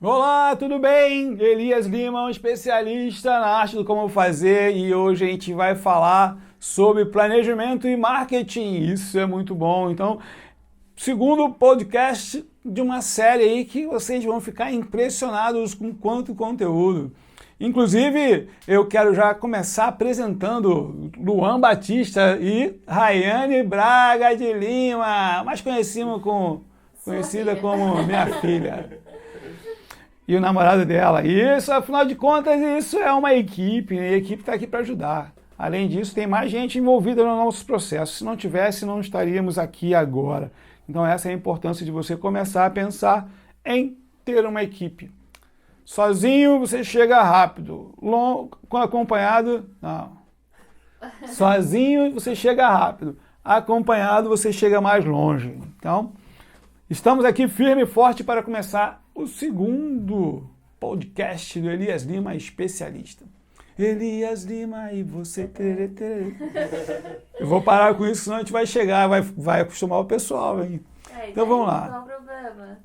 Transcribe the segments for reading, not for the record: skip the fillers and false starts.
Olá, tudo bem? Elias Lima, um especialista na arte do como fazer, e hoje a gente vai falar sobre planejamento e marketing. Isso é muito bom. Então, segundo podcast de uma série aí que vocês vão ficar impressionados com quanto conteúdo. Inclusive, eu quero já começar apresentando Luan Batista e Rayane Braga de Lima, mais conhecida como minha filha. E o namorado dela. Isso, afinal de contas, isso é uma equipe, né? E a equipe está aqui para ajudar. Além disso, tem mais gente envolvida no nosso processo. Se não tivesse, não estaríamos aqui agora. Então essa é a importância de você começar a pensar em ter uma equipe. Sozinho você chega rápido, acompanhado, não. Sozinho você chega rápido, acompanhado você chega mais longe. Então, estamos aqui firme e forte para começar o segundo podcast do Elias Lima Especialista. Elias Lima e você... Eu vou parar com isso, senão a gente vai chegar, vai acostumar o pessoal, hein? Então vamos lá. Não há problema.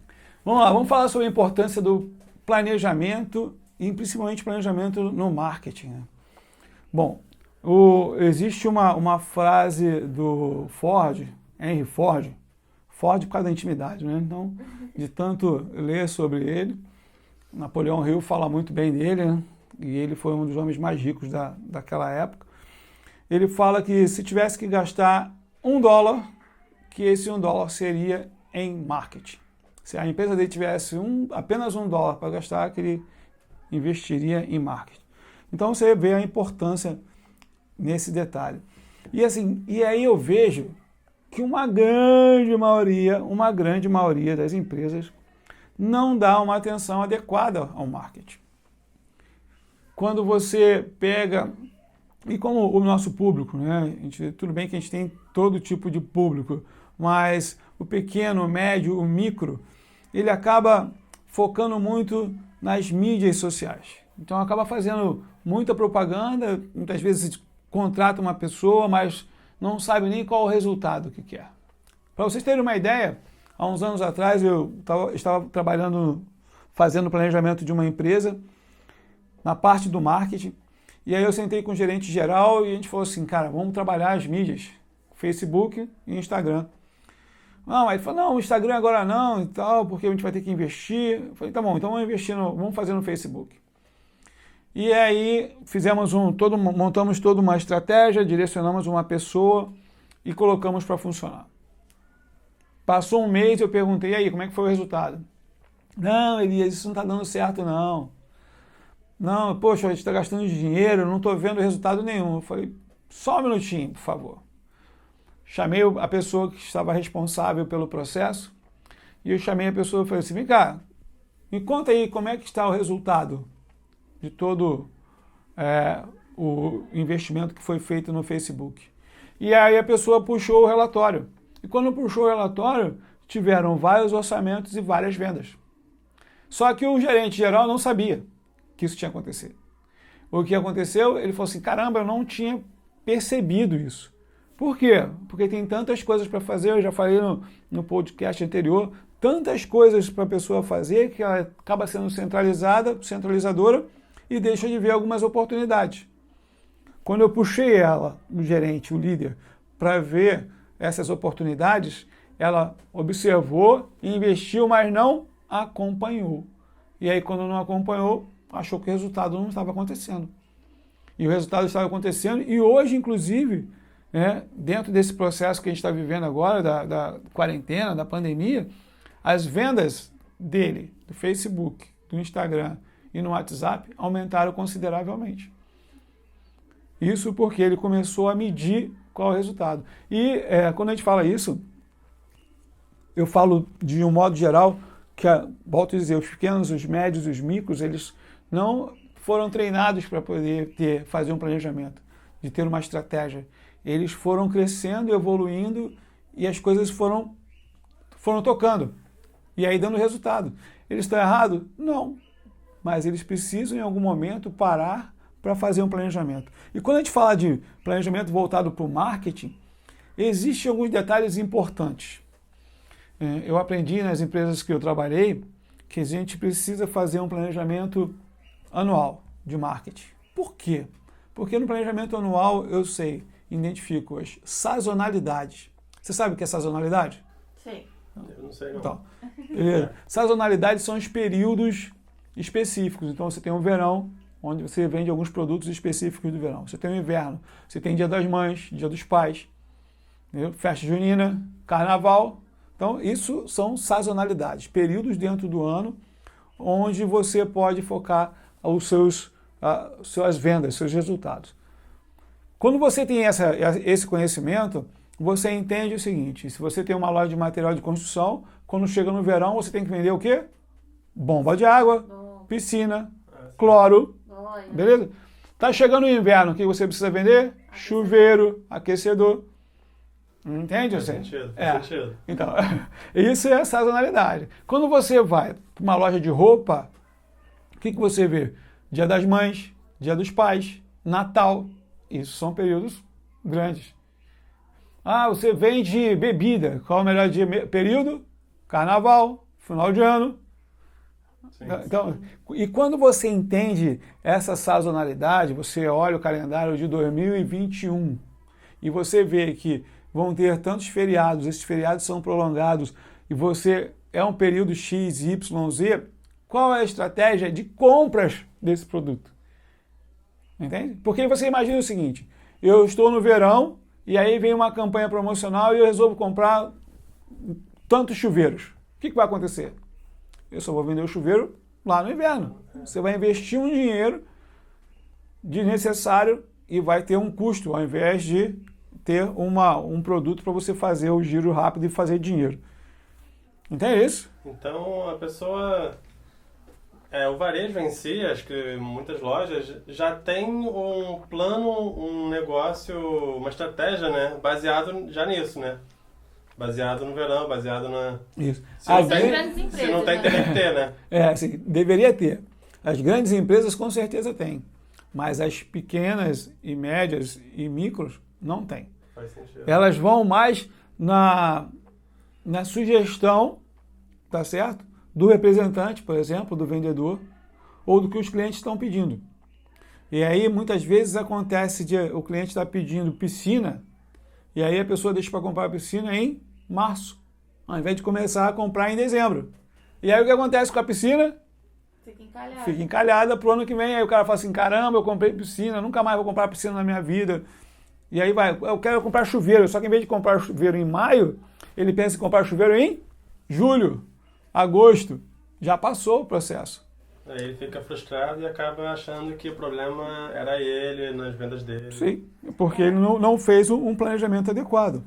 Vamos lá, vamos falar sobre a importância do planejamento e principalmente planejamento no marketing, né? Bom, existe uma frase do Ford, Henry Ford por causa da intimidade, né? Então, de tanto ler sobre ele, Napoleão Hill fala muito bem dele, né? E ele foi um dos homens mais ricos daquela época. Ele fala que se tivesse que gastar $1, que esse $1 seria em marketing. Se a empresa dele tivesse apenas $1 para gastar, que ele investiria em marketing. Então você vê a importância nesse detalhe. E aí eu vejo que uma grande maioria das empresas não dá uma atenção adequada ao marketing. Quando você pega, e como o nosso público, né? Tudo bem que a gente tem todo tipo de público, mas o pequeno, o médio, o micro, ele acaba focando muito nas mídias sociais. Então acaba fazendo muita propaganda, muitas vezes contrata uma pessoa, mas não sabe nem qual o resultado que quer. Para vocês terem uma ideia, há uns anos atrás eu estava trabalhando, fazendo planejamento de uma empresa, na parte do marketing, e aí eu sentei com o gerente geral e a gente falou assim, cara, vamos trabalhar as mídias, Facebook e Instagram. Não, aí ele falou, não, o Instagram agora não e tal, porque a gente vai ter que investir. Eu falei, tá bom, então vamos investir, vamos fazer no Facebook. E aí montamos toda uma estratégia, direcionamos uma pessoa e colocamos para funcionar. Passou um mês, eu perguntei, e aí, como é que foi o resultado? Não, Elias, isso não está dando certo, não. Não, poxa, a gente está gastando dinheiro, não estou vendo resultado nenhum. Eu falei, só um minutinho, por favor. Chamei a pessoa que estava responsável pelo processo e eu chamei a pessoa e falei assim, vem cá, me conta aí como é que está o resultado de todo o investimento que foi feito no Facebook. E aí a pessoa puxou o relatório. E quando puxou o relatório, tiveram vários orçamentos e várias vendas. Só que o gerente geral não sabia que isso tinha acontecido. O que aconteceu? Ele falou assim, caramba, eu não tinha percebido isso. Por quê? Porque tem tantas coisas para fazer, eu já falei no podcast anterior, tantas coisas para a pessoa fazer que ela acaba sendo centralizadora e deixa de ver algumas oportunidades. Quando eu puxei ela, o gerente, o líder, para ver essas oportunidades, ela observou e investiu, mas não acompanhou. E aí, quando não acompanhou, achou que o resultado não estava acontecendo. E o resultado estava acontecendo, e hoje, inclusive, dentro desse processo que a gente está vivendo agora, da quarentena, da pandemia, as vendas dele, do Facebook, do Instagram e no WhatsApp, aumentaram consideravelmente. Isso porque ele começou a medir qual é o resultado. E quando a gente fala isso, eu falo de um modo geral, que, volto a dizer, os pequenos, os médios, os micros, eles não foram treinados para poder fazer um planejamento, de ter uma estratégia. Eles foram crescendo, evoluindo e as coisas foram tocando. E aí dando resultado. Eles estão errados? Não. Mas eles precisam em algum momento parar para fazer um planejamento. E quando a gente fala de planejamento voltado para o marketing, existem alguns detalhes importantes. Eu aprendi nas empresas que eu trabalhei que a gente precisa fazer um planejamento anual de marketing. Por quê? Porque no planejamento anual eu identifico as sazonalidades. Você sabe o que é sazonalidade? Sim. Eu não sei não. Então, beleza. Sazonalidades são os períodos específicos. Então você tem o verão, onde você vende alguns produtos específicos do verão. Você tem o inverno, você tem Dia das Mães, Dia dos Pais, entendeu? Festa junina, Carnaval. Então isso são sazonalidades, períodos dentro do ano onde você pode focar os suas vendas, seus resultados. Quando você tem esse conhecimento, você entende o seguinte: se você tem uma loja de material de construção, quando chega no verão, você tem que vender o quê? Bomba de água, piscina, cloro, beleza? Tá chegando o inverno, o que você precisa vender? Chuveiro, aquecedor. Entende? Faz sentido, faz sentido. Então, isso é a sazonalidade. Quando você vai para uma loja de roupa, o que você vê? Dia das Mães, Dia dos Pais, Natal. Isso são períodos grandes. Ah, você vende bebida. Qual é o melhor período? Carnaval, final de ano. Sim. Então, e quando você entende essa sazonalidade, você olha o calendário de 2021 e você vê que vão ter tantos feriados, esses feriados são prolongados e você é um período X, Y, Z, qual é a estratégia de compras desse produto? Entende? Porque você imagina o seguinte: eu estou no verão e aí vem uma campanha promocional e eu resolvo comprar tantos chuveiros. O que vai acontecer? Eu só vou vender o chuveiro lá no inverno. Você vai investir um dinheiro desnecessário e vai ter um custo, ao invés de ter um produto para você fazer o giro rápido e fazer dinheiro. Entende isso? Então a pessoa... o varejo em si, acho que muitas lojas já tem um plano, um negócio, uma estratégia, né? Baseado já nisso, né? Baseado no verão, baseado na... Isso. Se não tem, teria que ter, né? Sim, deveria ter. As grandes empresas com certeza têm, mas as pequenas e médias e micros não têm. Faz sentido. Elas vão mais na sugestão, tá certo? Do representante, por exemplo, do vendedor, ou do que os clientes estão pedindo. E aí, muitas vezes, acontece de o cliente estar pedindo piscina, e aí a pessoa deixa para comprar a piscina em março, ao invés de começar a comprar em dezembro. E aí o que acontece com a piscina? Fica encalhada para o ano que vem. Aí o cara fala assim: caramba, eu comprei piscina, nunca mais vou comprar piscina na minha vida. E aí eu quero comprar chuveiro, só que em vez de comprar chuveiro em maio, ele pensa em comprar chuveiro em julho, agosto. Já passou o processo. Aí ele fica frustrado e acaba achando que o problema era ele, nas vendas dele. Sim, porque ele não fez um planejamento adequado.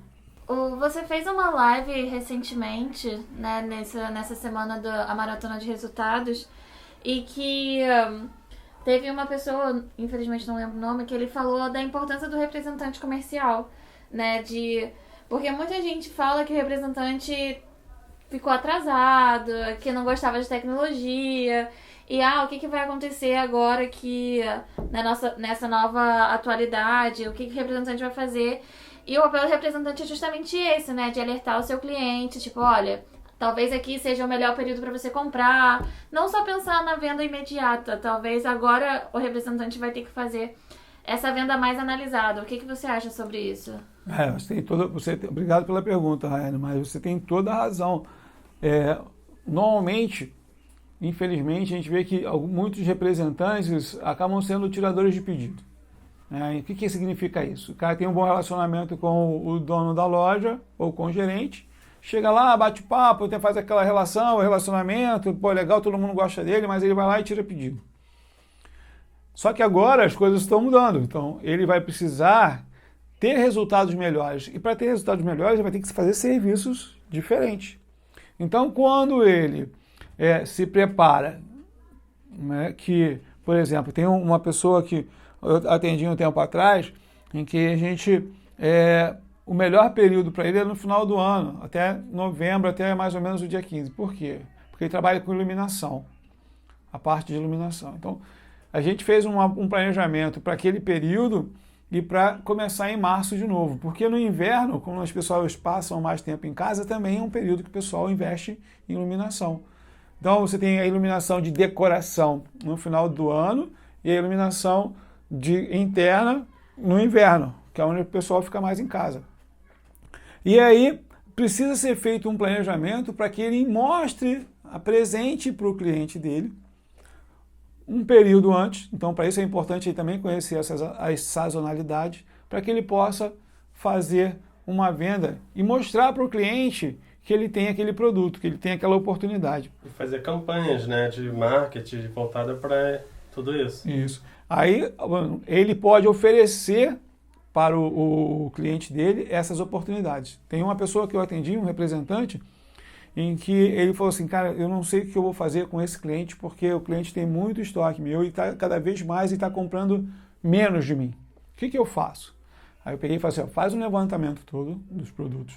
Você fez uma live recentemente, né, nessa semana da Maratona de Resultados, e que teve uma pessoa, infelizmente não lembro o nome, que ele falou da importância do representante comercial, né, porque muita gente fala que o representante ficou atrasado, que não gostava de tecnologia, e o que vai acontecer agora que nessa nova atualidade, o que o representante vai fazer. E o papel do representante é justamente esse, né? De alertar o seu cliente, tipo, olha, talvez aqui seja o melhor período para você comprar. Não só pensar na venda imediata, talvez agora o representante vai ter que fazer essa venda mais analisada. O que você acha sobre isso? Obrigado pela pergunta, Rayane, mas você tem toda a razão. Normalmente, infelizmente, a gente vê que muitos representantes acabam sendo tiradores de pedido. O que significa isso? O cara tem um bom relacionamento com o dono da loja ou com o gerente, chega lá, bate papo, faz aquela relação, o relacionamento, legal, todo mundo gosta dele, mas ele vai lá e tira pedido. Só que agora as coisas estão mudando, então ele vai precisar ter resultados melhores. E para ter resultados melhores, ele vai ter que fazer serviços diferentes. Então, quando ele se prepara, né, que, por exemplo, tem uma pessoa que eu atendi um tempo atrás, em que a gente, o melhor período para ele é no final do ano, até novembro, até mais ou menos o dia 15. Por quê? Porque ele trabalha com iluminação, a parte de iluminação. Então, a gente fez um planejamento para aquele período e para começar em março de novo. Porque no inverno, quando as pessoas passam mais tempo em casa, também é um período que o pessoal investe em iluminação. Então você tem a iluminação de decoração no final do ano e a iluminação interna no inverno, que é onde o pessoal fica mais em casa. E aí precisa ser feito um planejamento para que ele mostre, apresente para o cliente dele um período antes. Então, para isso é importante ele também conhecer as sazonalidades, para que ele possa fazer uma venda e mostrar para o cliente que ele tem aquele produto, que ele tem aquela oportunidade. E fazer campanhas, né, de marketing voltada para tudo isso. Isso. Aí ele pode oferecer para o cliente dele essas oportunidades. Tem uma pessoa que eu atendi, um representante, em que ele falou assim, cara, eu não sei o que eu vou fazer com esse cliente, porque o cliente tem muito estoque meu e cada vez mais está comprando menos de mim. O que eu faço? Aí eu peguei e falei assim, faz um levantamento todo dos produtos,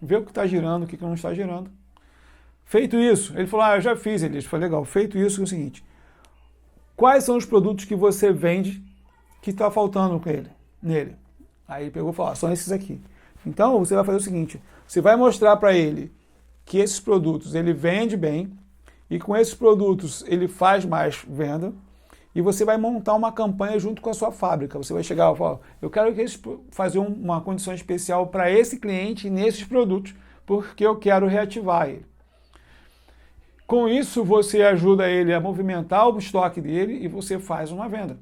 vê o que está girando, o que não está girando. Feito isso, ele falou, eu já fiz, ele foi legal. Feito isso, é o seguinte, quais são os produtos que você vende que está faltando com nele? Aí ele pegou e falou, são esses aqui. Então, você vai fazer o seguinte, você vai mostrar para ele que esses produtos ele vende bem e com esses produtos ele faz mais venda e você vai montar uma campanha junto com a sua fábrica. Você vai chegar e falar, eu quero fazer uma condição especial para esse cliente nesses produtos, porque eu quero reativar ele. Com isso, você ajuda ele a movimentar o estoque dele e você faz uma venda.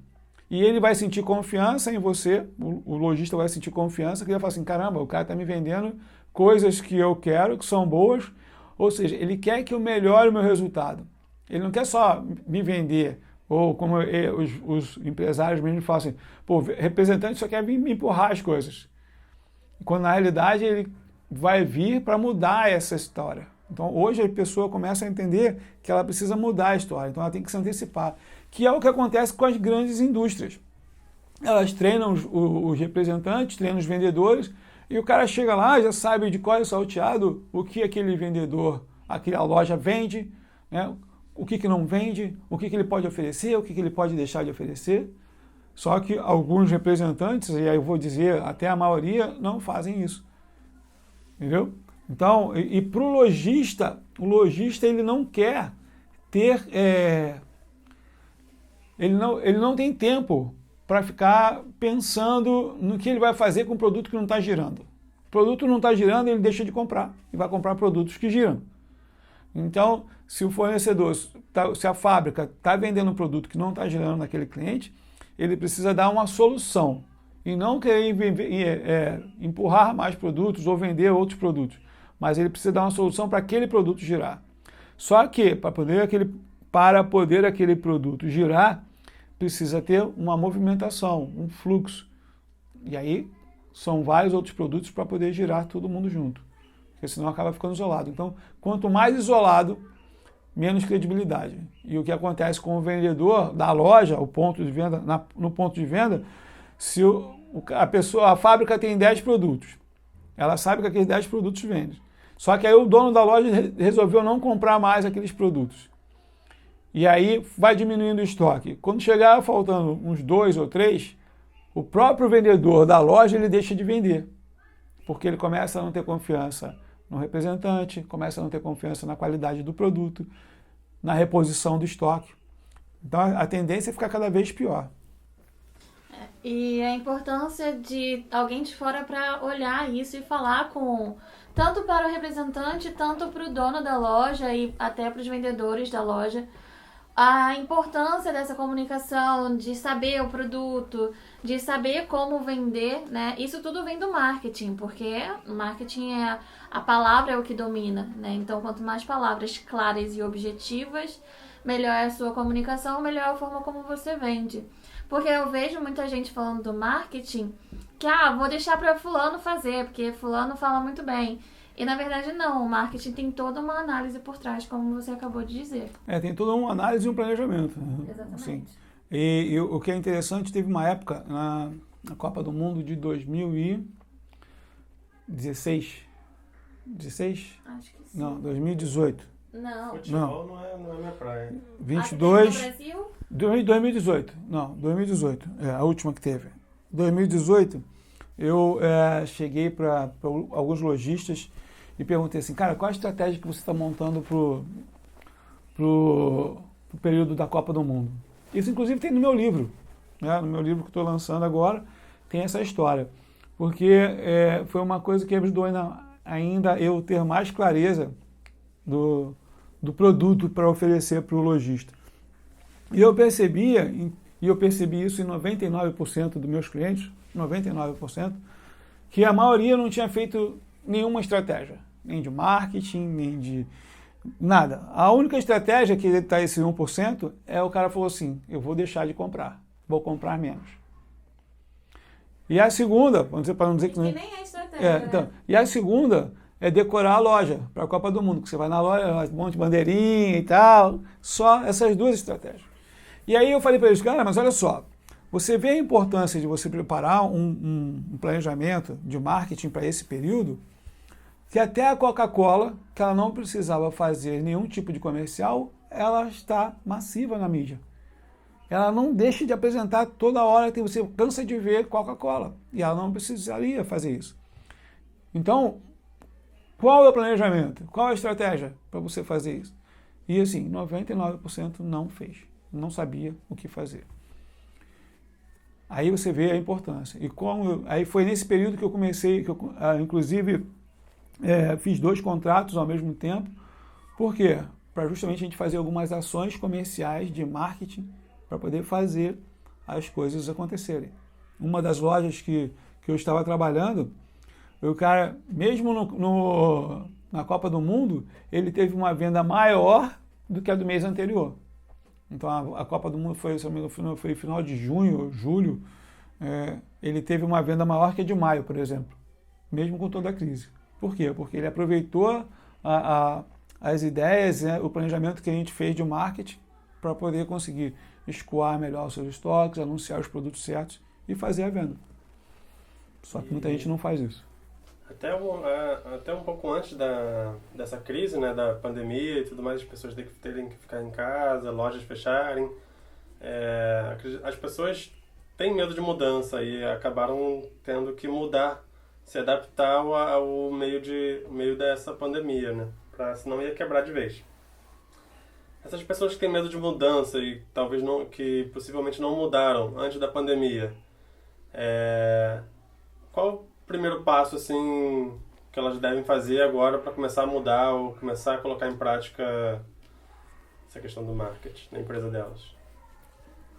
E ele vai sentir confiança em você, o lojista vai sentir confiança, que ele vai falar assim, caramba, o cara está me vendendo coisas que eu quero, que são boas, ou seja, ele quer que eu melhore o meu resultado. Ele não quer só me vender, ou como os empresários mesmo falam assim, pô, o representante só quer vir me empurrar as coisas. Quando na realidade ele vai vir para mudar essa história. Então hoje a pessoa começa a entender que ela precisa mudar a história, então ela tem que se antecipar, que é o que acontece com as grandes indústrias. Elas treinam os representantes, treinam os vendedores, e o cara chega lá, já sabe de cor e salteado o que aquele vendedor, aquela loja vende, né? O que não vende, o que ele pode oferecer, o que ele pode deixar de oferecer. Só que alguns representantes, e aí eu vou dizer até a maioria, não fazem isso. Entendeu? Então, e para o lojista ele não quer ter... Ele não tem tempo para ficar pensando no que ele vai fazer com o produto que não está girando. O produto não está girando, ele deixa de comprar e vai comprar produtos que giram. Então, se o fornecedor, se a fábrica está vendendo um produto que não está girando naquele cliente, ele precisa dar uma solução e não querer empurrar mais produtos ou vender outros produtos, mas ele precisa dar uma solução para aquele produto girar. Só que, para poder aquele produto girar, precisa ter uma movimentação, um fluxo. E aí são vários outros produtos para poder girar todo mundo junto, porque senão acaba ficando isolado. Então, quanto mais isolado, menos credibilidade. E o que acontece com o vendedor da loja, o ponto de venda, no ponto de venda, se a fábrica tem 10 produtos, ela sabe que aqueles 10 produtos vendem. Só que aí o dono da loja resolveu não comprar mais aqueles produtos. E aí vai diminuindo o estoque. Quando chegar faltando uns 2 ou 3, o próprio vendedor da loja ele deixa de vender. Porque ele começa a não ter confiança no representante, começa a não ter confiança na qualidade do produto, na reposição do estoque. Então a tendência é ficar cada vez pior. E a importância de alguém de fora para olhar isso e falar tanto para o representante, tanto para o dono da loja e até para os vendedores da loja, a importância dessa comunicação, de saber o produto, de saber como vender, né? Isso tudo vem do marketing, porque o marketing a palavra é o que domina, né? Então, quanto mais palavras claras e objetivas, melhor é a sua comunicação, melhor é a forma como você vende. Porque eu vejo muita gente falando do marketing que, vou deixar para fulano fazer, porque fulano fala muito bem. E na verdade não, o marketing tem toda uma análise por trás, como você acabou de dizer. Tem toda uma análise e um planejamento. Exatamente. Assim. E o que é interessante, teve uma época na Copa do Mundo de 2016. 16? Acho que sim. Não, 2018. Não. Futebol não é minha praia. 22. No Brasil? 2018. Não, 2018. A última que teve. 2018, eu cheguei para alguns lojistas e perguntei assim, cara, qual a estratégia que você está montando pro período da Copa do Mundo. Isso, inclusive, tem no meu livro. Né? No meu livro que estou lançando agora, tem essa história. Porque foi uma coisa que ajudou ainda eu ter mais clareza do produto para oferecer para o lojista. E eu percebi isso em 99% dos meus clientes, 99%, que a maioria não tinha feito nenhuma estratégia, nem de marketing, nem de nada. A única estratégia que está esse 1% é o cara falou assim, eu vou deixar de comprar, vou comprar menos. E a segunda, para não dizer que nem é estratégia, então, né? E a segunda é decorar a loja para a Copa do Mundo, que você vai na loja, um monte de bandeirinha e tal, só essas duas estratégias. E aí eu falei para eles, cara, mas olha só, você vê a importância de você preparar um planejamento de marketing para esse período, que até a Coca-Cola, que ela não precisava fazer nenhum tipo de comercial, ela está massiva na mídia. Ela não deixa de apresentar toda hora, você cansa de ver Coca-Cola, e ela não precisaria fazer isso. Então, qual é o planejamento? Qual é a estratégia para você fazer isso? E assim, 99% não fez, não sabia o que fazer. Aí você vê a importância. E aí foi nesse período que eu comecei, inclusive fiz 2 contratos ao mesmo tempo. Por quê? Para justamente a gente fazer algumas ações comerciais de marketing para poder fazer as coisas acontecerem. Uma das lojas que eu estava trabalhando, o cara, mesmo na Copa do Mundo, ele teve uma venda maior do que a do mês anterior. Então a Copa do Mundo foi final de junho, julho, ele teve uma venda maior que a de maio, por exemplo, mesmo com toda a crise. Por quê? Porque ele aproveitou as ideias, o planejamento que a gente fez de marketing para poder conseguir escoar melhor os seus estoques, anunciar os produtos certos e fazer a venda. Só que muita gente não faz isso. Até um pouco antes dessa crise, né, da pandemia e tudo mais, as pessoas terem que ficar em casa, lojas fecharem. As pessoas têm medo de mudança e acabaram tendo que mudar, se adaptar ao meio dessa pandemia, né, senão ia quebrar de vez. Essas pessoas que têm medo de mudança e talvez que possivelmente não mudaram antes da pandemia, qual o primeiro passo assim que elas devem fazer agora para começar a mudar ou começar a colocar em prática essa questão do marketing na empresa delas?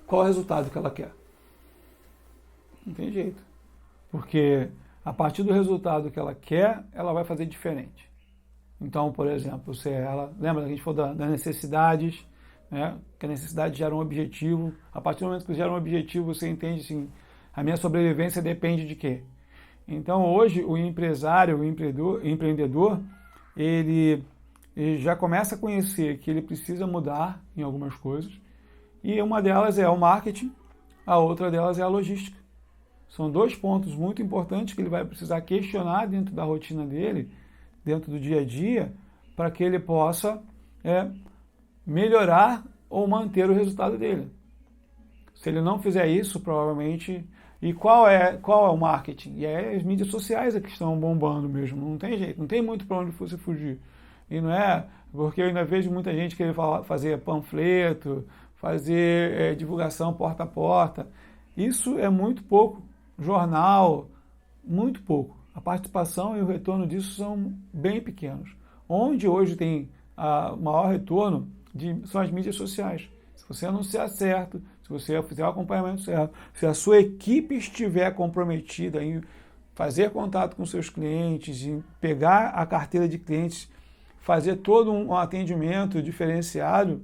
Qual é o resultado que ela quer? Não tem jeito. Porque a partir do resultado que ela quer, ela vai fazer diferente. Então, por exemplo, lembra que a gente falou das necessidades, né? Que a necessidade gera um objetivo. A partir do momento que gera um objetivo, você entende assim, a minha sobrevivência depende de quê? Então, hoje, o empresário, o empreendedor, ele já começa a conhecer que ele precisa mudar em algumas coisas. E uma delas é o marketing, a outra delas é a logística. São 2 pontos muito importantes que ele vai precisar questionar dentro da rotina dele, dentro do dia a dia, para que ele possa melhorar ou manter o resultado dele. Se ele não fizer isso, provavelmente... E qual é o marketing? E as mídias sociais que estão bombando mesmo, não tem jeito, não tem muito para onde você fugir. E não é, porque eu ainda vejo muita gente querer fazer panfleto, fazer divulgação porta a porta. Isso é muito pouco. Jornal, muito pouco. A participação e o retorno disso são bem pequenos. Onde hoje tem o maior retorno são as mídias sociais. Se você anunciar certo, se você fizer o acompanhamento certo, se a sua equipe estiver comprometida em fazer contato com seus clientes, em pegar a carteira de clientes, fazer todo um atendimento diferenciado,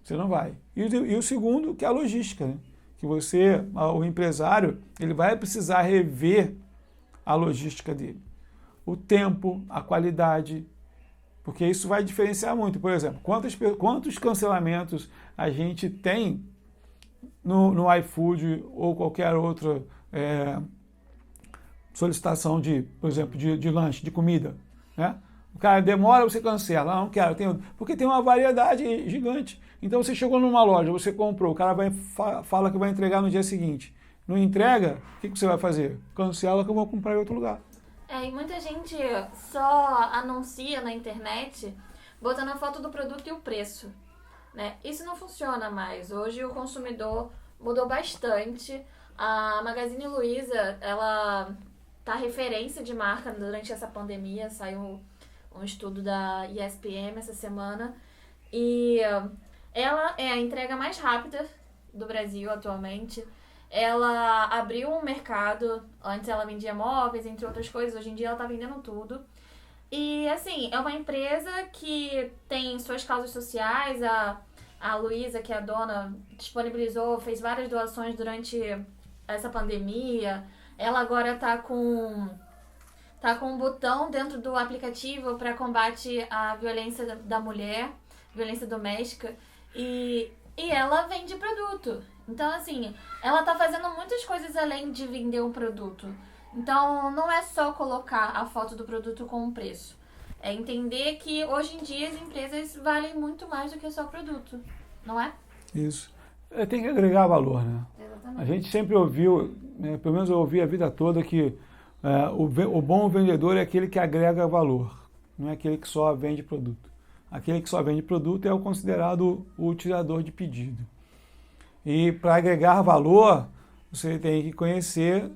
você não vai. E o segundo, que é a logística, né? Que o empresário, ele vai precisar rever a logística dele. O tempo, a qualidade, porque isso vai diferenciar muito. Por exemplo, quantos cancelamentos a gente tem no iFood ou qualquer outra solicitação por exemplo, de lanche, de comida, né? O cara demora, você cancela. Não quero, porque tem uma variedade gigante. Então você chegou numa loja, você comprou, o cara fala que vai entregar no dia seguinte. Não entrega, o que você vai fazer? Cancela que eu vou comprar em outro lugar. E muita gente só anuncia na internet botando a foto do produto e o preço, né? Isso não funciona mais. Hoje o consumidor mudou bastante. A Magazine Luiza, ela tá referência de marca durante essa pandemia. Saiu um estudo da ESPM essa semana. E ela é a entrega mais rápida do Brasil atualmente. Ela abriu um mercado. Antes ela vendia móveis, entre outras coisas. Hoje em dia ela tá vendendo tudo. E, assim, é uma empresa que tem suas causas sociais. A Luiza, que é a dona, disponibilizou, fez várias doações durante essa pandemia. Ela agora tá com um botão dentro do aplicativo para combate à violência da mulher, violência doméstica. E ela vende produto. Então, assim, ela tá fazendo muitas coisas além de vender um produto. Então, não é só colocar a foto do produto com um preço. É entender que, hoje em dia, as empresas valem muito mais do que só produto. Não é? Isso. Tem que agregar valor, né? Exatamente. A gente sempre ouviu, pelo menos eu ouvi a vida toda, que o bom vendedor é aquele que agrega valor, não é aquele que só vende produto. Aquele que só vende produto é o considerado o tirador de pedido. E para agregar valor, você tem que conhecer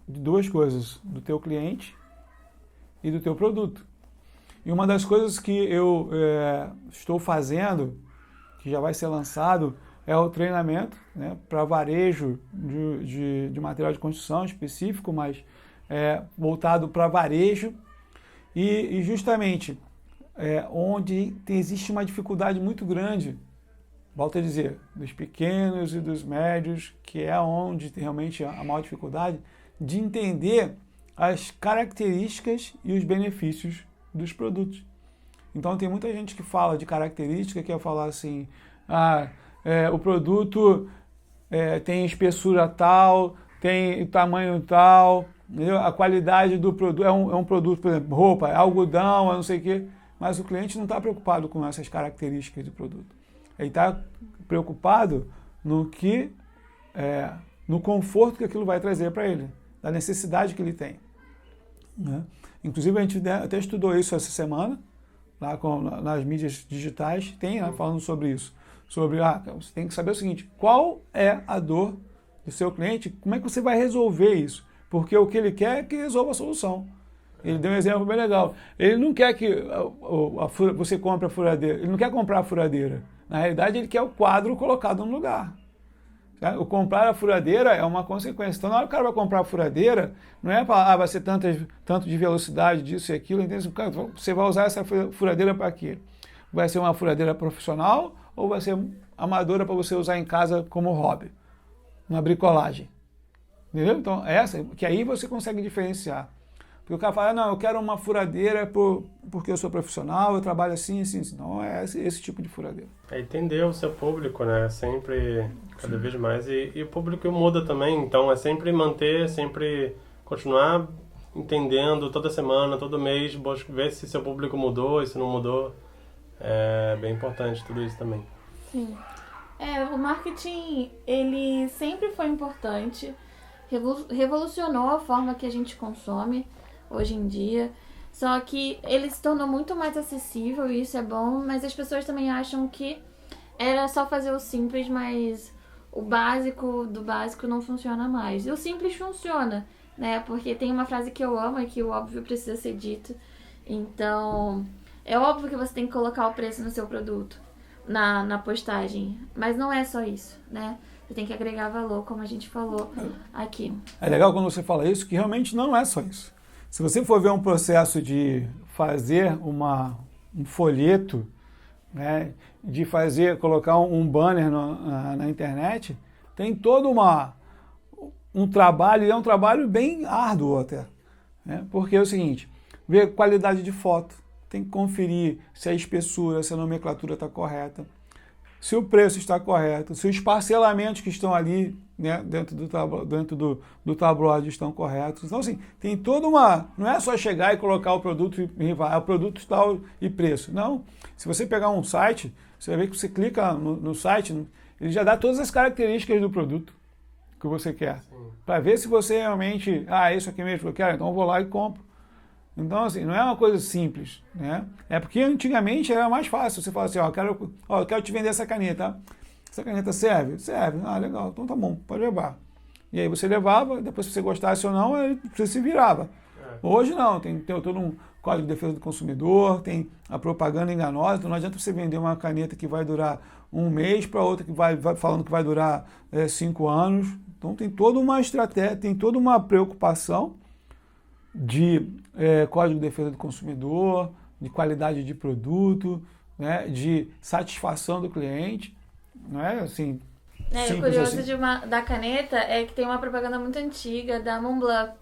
duas coisas, do teu cliente e do teu produto. E uma das coisas que eu estou fazendo, que já vai ser lançado, é o treinamento, né, para varejo de material de construção específico, mas voltado para varejo. E justamente onde existe uma dificuldade muito grande, volto a dizer, dos pequenos e dos médios, que é onde tem realmente a maior dificuldade, de entender as características e os benefícios dos produtos. Então tem muita gente que fala de característica, que é falar assim, o produto tem espessura tal, tem tamanho tal, entendeu? A qualidade do produto é um produto, por exemplo, roupa, algodão, não sei o quê, mas o cliente não está preocupado com essas características do produto. Ele está preocupado no conforto que aquilo vai trazer para ele, da necessidade que ele tem, né? Inclusive, a gente até estudou isso essa semana, lá nas mídias digitais, tem falando sobre isso. Sobre, você tem que saber o seguinte, qual é a dor do seu cliente, como é que você vai resolver isso? Porque o que ele quer é que resolva a solução. Ele deu um exemplo bem legal. Ele não quer que você compre a furadeira, ele não quer comprar a furadeira. Na realidade, ele quer o quadro colocado no lugar. O comprar a furadeira é uma consequência. Então, na hora que o cara vai comprar a furadeira, não é para vai ser tanto de velocidade, disso e aquilo. Então, você vai usar essa furadeira para quê? Vai ser uma furadeira profissional ou vai ser amadora para você usar em casa como hobby? Uma bricolagem. Entendeu? Então, que aí você consegue diferenciar. Porque o cara fala, não, eu quero uma furadeira porque eu sou profissional, eu trabalho assim, assim, assim. Não é esse tipo de furadeira. É entender o seu público, né? Sempre, cada vez mais. E o público muda também, então é sempre manter, sempre continuar entendendo toda semana, todo mês, ver se seu público mudou e se não mudou. É bem importante tudo isso também. Sim. O marketing, ele sempre foi importante, revolucionou a forma que a gente consome hoje em dia, só que ele se tornou muito mais acessível e isso é bom, mas as pessoas também acham que era só fazer o simples, mas o básico do básico não funciona mais. E o simples funciona, né? Porque tem uma frase que eu amo e que o óbvio precisa ser dito. Então, é óbvio que você tem que colocar o preço no seu produto, na postagem, mas não é só isso, né? Você tem que agregar valor, como a gente falou aqui. É legal quando você fala isso, que realmente não é só isso. Se você for ver um processo de fazer um folheto, né, de colocar um banner na internet, tem todo um trabalho, e é um trabalho bem árduo até, né? Porque é o seguinte, ver qualidade de foto, tem que conferir se a espessura, se a nomenclatura está correta, se o preço está correto, se os parcelamentos que estão ali, né, dentro do tabloide estão corretos. Então, assim, tem toda não é só chegar e colocar o produto e o produto tal e preço. Não. Se você pegar um site, você vai ver que você clica no site, ele já dá todas as características do produto que você quer. Para ver se você realmente, isso aqui mesmo que eu quero, então eu vou lá e compro. Então, assim, não é uma coisa simples, né? É porque antigamente era mais fácil. Você fala assim, eu quero te vender essa caneta. Essa caneta serve? Serve. Ah, legal. Então tá bom, pode levar. E aí você levava, depois se você gostasse ou não, aí você se virava. Hoje não, tem todo um Código de Defesa do Consumidor, tem a propaganda enganosa, então não adianta você vender uma caneta que vai durar um mês para outra que vai falando que vai durar 5 anos. Então tem toda uma estratégia, tem toda uma preocupação de Código de Defesa do Consumidor, de qualidade de produto, né, de satisfação do cliente, não é assim. O curioso assim. Da caneta é que tem uma propaganda muito antiga da Montblanc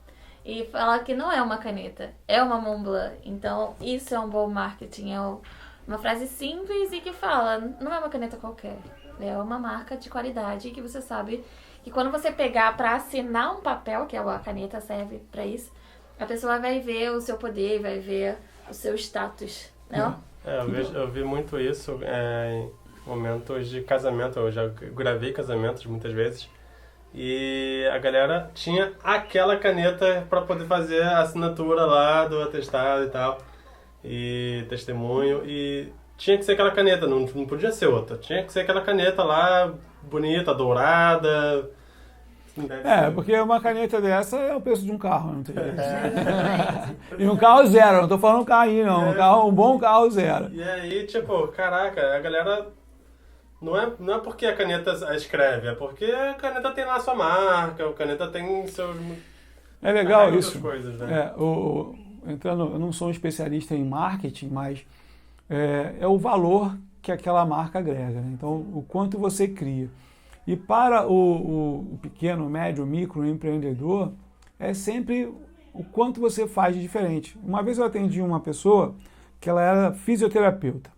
e fala que não é uma caneta, é uma Montblanc. Então isso é um bom marketing, é uma frase simples e que fala, não é uma caneta qualquer, é uma marca de qualidade que você sabe que quando você pegar para assinar um papel, que a caneta serve para isso, a pessoa vai ver o seu poder, vai ver o seu status, não? Eu vi muito isso em momentos de casamento. Eu já gravei casamentos muitas vezes e a galera tinha aquela caneta para poder fazer a assinatura lá do atestado e tal, e testemunho, e tinha que ser aquela caneta, não podia ser outra, tinha que ser aquela caneta lá, bonita, dourada. Porque uma caneta dessa é o preço de um carro, não tem jeito. E um carro zero, não estou falando um carrinho não, um bom carro zero. E aí, tipo, caraca, a galera, não é porque a caneta escreve, é porque a caneta tem lá a sua marca, a caneta tem seus... É legal isso. Coisas, né? Eu não sou um especialista em marketing, mas é o valor que aquela marca agrega, né? Então, o quanto você cria. E para o pequeno, médio, micro empreendedor, é sempre o quanto você faz de diferente. Uma vez eu atendi uma pessoa que ela era fisioterapeuta.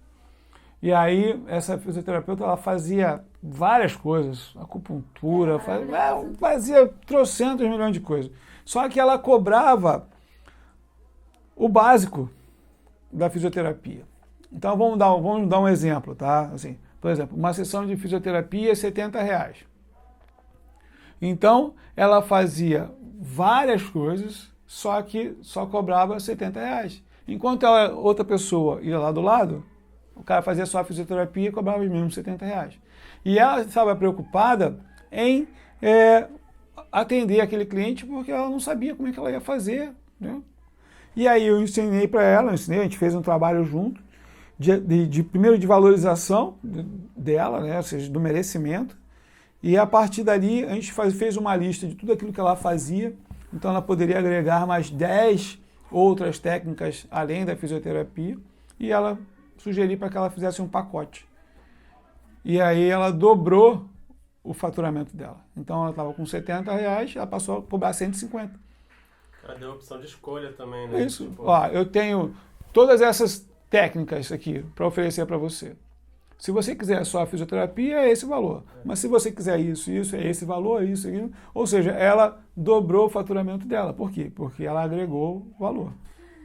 E aí, essa fisioterapeuta, ela fazia várias coisas, acupuntura, fazia trocentos milhões de coisas. Só que ela cobrava o básico da fisioterapia. Então, vamos dar um exemplo, tá? Assim, por exemplo, uma sessão de fisioterapia é R$70. Então, ela fazia várias coisas, só que só cobrava R$70. Enquanto outra pessoa ia lá do lado, o cara fazia só a fisioterapia e cobrava os mesmos R$70. E ela estava preocupada em atender aquele cliente porque ela não sabia como é que ela ia fazer, né? E aí eu ensinei para ela, a gente fez um trabalho junto, primeiro de valorização dela, né, ou seja, do merecimento, e a partir dali a gente fez uma lista de tudo aquilo que ela fazia, então ela poderia agregar mais 10 outras técnicas além da fisioterapia, e ela sugeriu para que ela fizesse um pacote. E aí ela dobrou o faturamento dela. Então ela estava com R$70, ela passou a cobrar 150. Ela deu a opção de escolha também, né? Isso. Tipo... eu tenho todas essas técnicas aqui para oferecer para você. Se você quiser só a fisioterapia, é esse o valor. Mas se você quiser isso, é esse valor, isso, aquilo. Ou seja, ela dobrou o faturamento dela. Por quê? Porque ela agregou valor.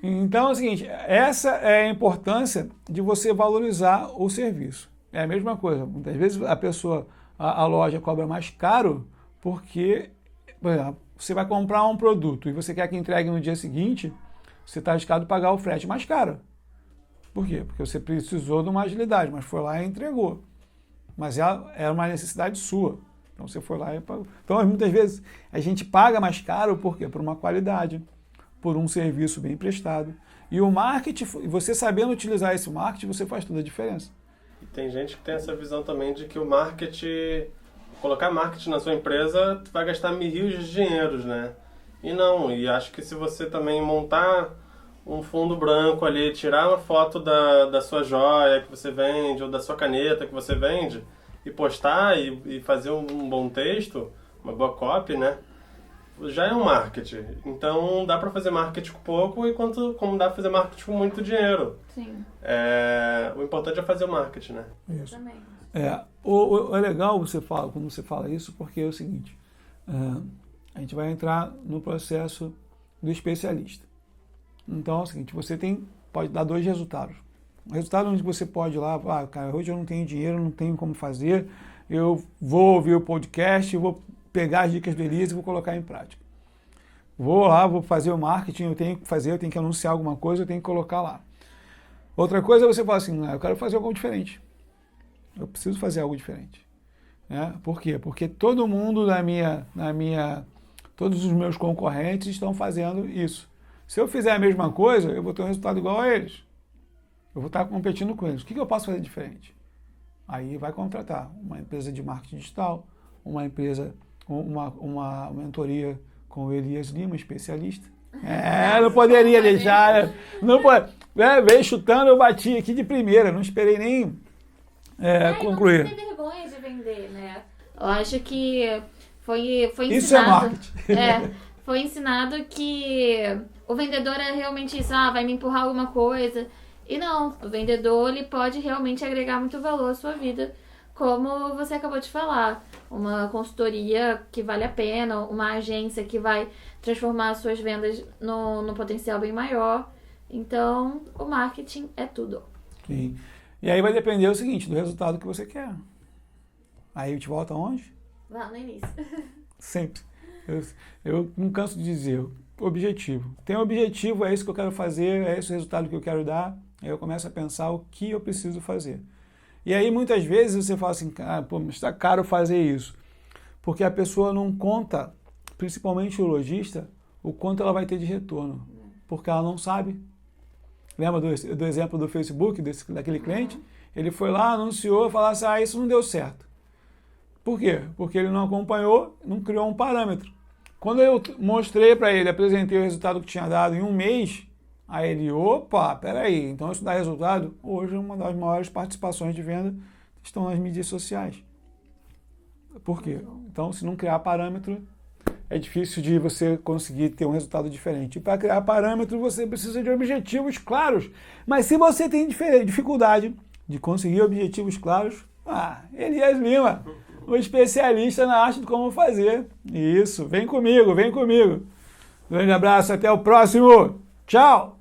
Então é o seguinte, essa é a importância de você valorizar o serviço. É a mesma coisa. Muitas vezes a loja cobra mais caro porque, por exemplo, você vai comprar um produto e você quer que entregue no dia seguinte, você está arriscado pagar o frete mais caro. Por quê? Porque você precisou de uma agilidade, mas foi lá e entregou. Mas era uma necessidade sua. Então você foi lá e pagou. Então muitas vezes a gente paga mais caro por quê? Por uma qualidade, por um serviço bem prestado. E o marketing, você sabendo utilizar esse marketing, você faz toda a diferença. E tem gente que tem essa visão também de que o marketing, colocar marketing na sua empresa, tu vai gastar rios de dinheiros, né? E não, e acho que se você também montar um fundo branco ali, tirar uma foto da sua joia que você vende, ou da sua caneta que você vende, e postar e fazer um bom texto, uma boa copy, né? Já é um marketing. Então dá para fazer marketing com pouco, enquanto como dá para fazer marketing com muito dinheiro. Sim. O importante é fazer o marketing, né? Isso. É legal quando você fala isso, porque é o seguinte, a gente vai entrar no processo do especialista. Então é o seguinte, você pode dar 2 resultados. O resultado onde você pode ir lá, cara, hoje eu não tenho dinheiro, não tenho como fazer, eu vou ouvir o podcast, eu vou pegar as dicas do Elias e vou colocar em prática. Vou lá, vou fazer o marketing, eu tenho que fazer, eu tenho que anunciar alguma coisa, eu tenho que colocar lá. Outra coisa é você falar assim, eu quero fazer algo diferente. Eu preciso fazer algo diferente. Né? Por quê? Porque todo mundo todos os meus concorrentes estão fazendo isso. Se eu fizer a mesma coisa, eu vou ter um resultado igual a eles. Eu vou estar competindo com eles. O que eu posso fazer diferente? Aí vai contratar uma empresa de marketing digital, uma empresa, uma mentoria com o Elias Lima, especialista. Não poderia deixar. Não pode. Veio chutando, eu bati aqui de primeira, não esperei nem concluir. Não tem vergonha de vender, né? Eu acho que foi ensinado. Isso é marketing. Foi ensinado que o vendedor é realmente isso, vai me empurrar alguma coisa. E não, o vendedor ele pode realmente agregar muito valor à sua vida, como você acabou de falar. Uma consultoria que vale a pena, uma agência que vai transformar as suas vendas no potencial bem maior. Então, o marketing é tudo. Sim. E aí vai depender do seguinte, do resultado que você quer. Aí a gente volta aonde? Lá no início. Sempre. Eu não canso de dizer, objetivo. Tem um objetivo, é isso que eu quero fazer, é esse o resultado que eu quero dar. Aí eu começo a pensar o que eu preciso fazer. E aí muitas vezes você fala assim, mas está caro fazer isso. Porque a pessoa não conta, principalmente o lojista, o quanto ela vai ter de retorno. Porque ela não sabe. Lembra do exemplo do Facebook, daquele cliente? Ele foi lá, anunciou, falou assim, isso não deu certo. Por quê? Porque ele não acompanhou, não criou um parâmetro. Quando eu mostrei para ele, apresentei o resultado que tinha dado em um mês, aí ele, opa, peraí, então isso dá resultado? Hoje uma das maiores participações de venda estão nas mídias sociais. Por quê? Então, se não criar parâmetro, é difícil de você conseguir ter um resultado diferente. E para criar parâmetro, você precisa de objetivos claros. Mas se você tem dificuldade de conseguir objetivos claros, Elias Lima, o especialista na arte de como fazer. Isso, vem comigo, vem comigo. Grande abraço, até o próximo. Tchau!